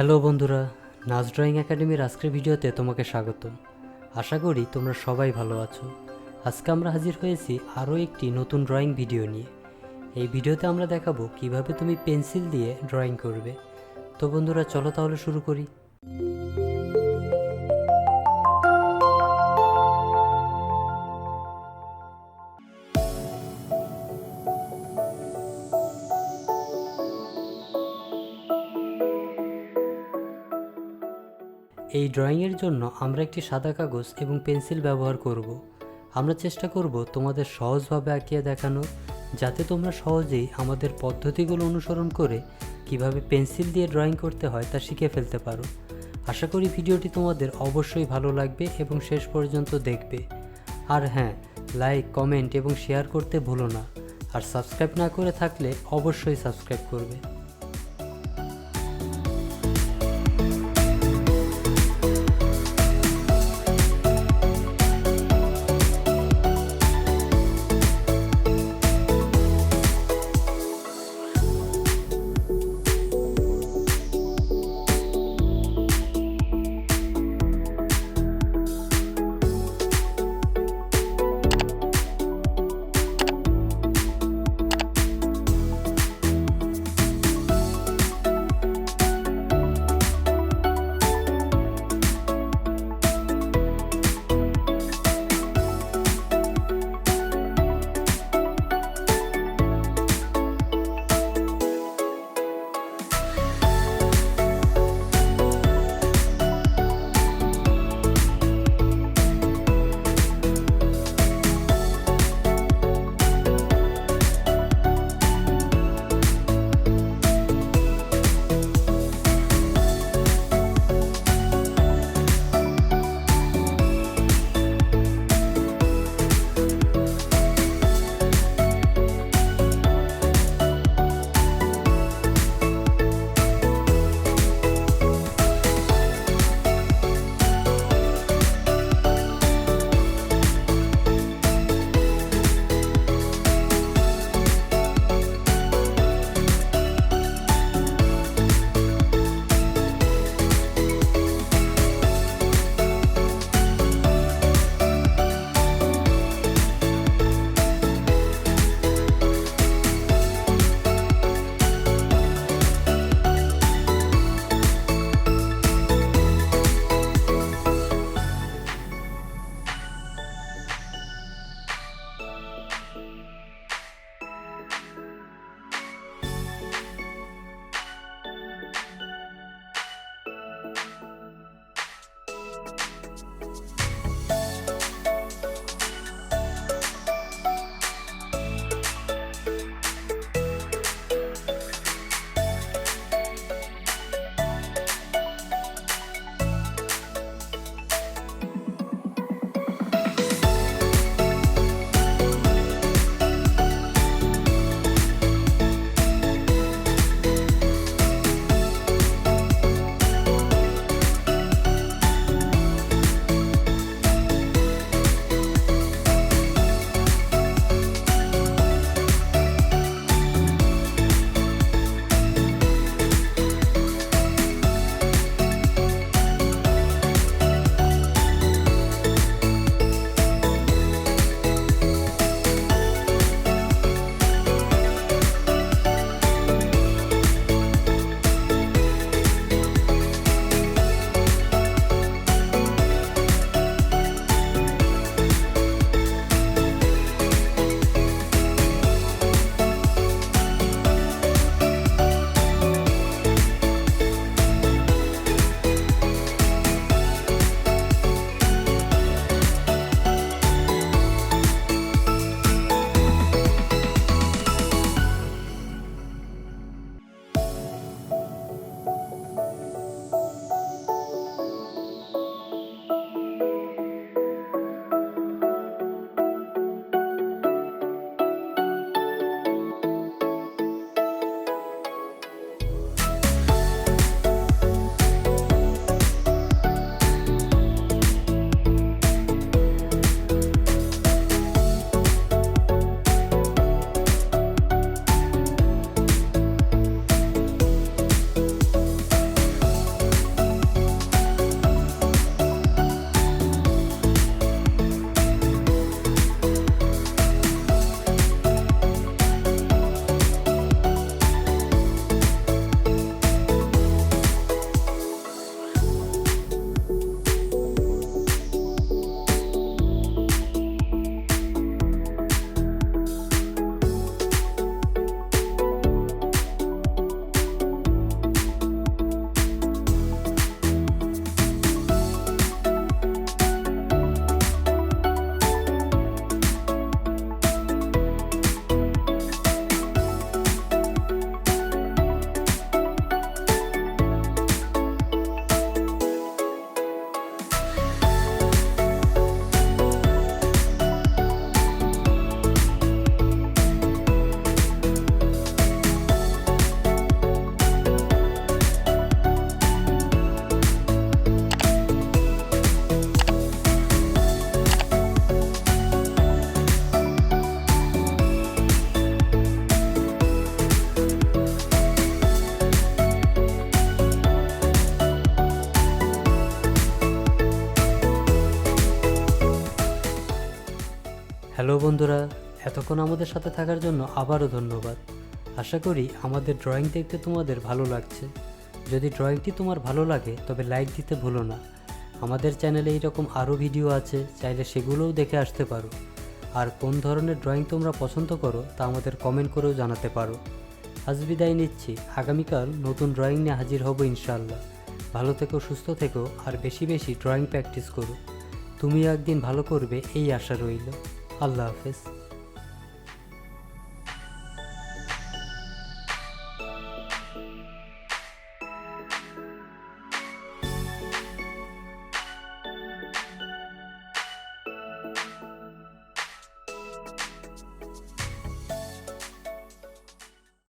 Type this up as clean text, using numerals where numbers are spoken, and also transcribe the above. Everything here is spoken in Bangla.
হ্যালো বন্ধুরা, নাস ড্রয়িং একাডেমির আজকের ভিডিওতে তোমাকে স্বাগত। আশা করি তোমরা সবাই ভালো আছো। আজকে আমরা হাজির হয়েছি আরও একটি নতুন ড্রয়িং ভিডিও নিয়ে। এই ভিডিওতে আমরা দেখাবো কিভাবে তুমি পেন্সিল দিয়ে ড্রয়িং করবে। তো বন্ধুরা, চলো তাহলে শুরু করি। এই ড্রয়িংয়ের জন্য আমরা একটি সাদা কাগজ এবং পেন্সিল ব্যবহার করব। আমরা চেষ্টা করব তোমাদের সহজভাবে আঁকিয়ে দেখানো, যাতে তোমরা সহজেই আমাদের পদ্ধতিগুলো অনুসরণ করে কিভাবে পেন্সিল দিয়ে ড্রয়িং করতে হয় তা শিখে ফেলতে পারো। আশা করি ভিডিওটি তোমাদের অবশ্যই ভালো লাগবে এবং শেষ পর্যন্ত দেখবে। আর হ্যাঁ, লাইক, কমেন্ট এবং শেয়ার করতে ভুলো না। আর সাবস্ক্রাইব না করে থাকলে অবশ্যই সাবস্ক্রাইব করবে। হ্যালো বন্ধুরা, এতক্ষণ আমাদের সাথে থাকার জন্য আবারও ধন্যবাদ। আশা করি আমাদের ড্রয়িং দেখতে তোমাদের ভালো লাগছে। যদি ড্রয়িংটি তোমার ভালো লাগে তবে লাইক দিতে ভুলো না। আমাদের চ্যানেলে এইরকম আরও ভিডিও আছে, চাইলে সেগুলোও দেখে আসতে পারো। আর কোন ধরনের ড্রয়িং তোমরা পছন্দ করো তা আমাদের কমেন্ট করেও জানাতে পারো। আজ বিদায় নিচ্ছি, আগামীকাল নতুন ড্রয়িং নিয়ে হাজির হব ইনশাআল্লাহ। ভালো থেকো, সুস্থ থেকো, আর বেশি বেশি ড্রয়িং প্র্যাকটিস করো। তুমিও একদিন ভালো করবে এই আশা রইল। আল্লাহ হাফেজ।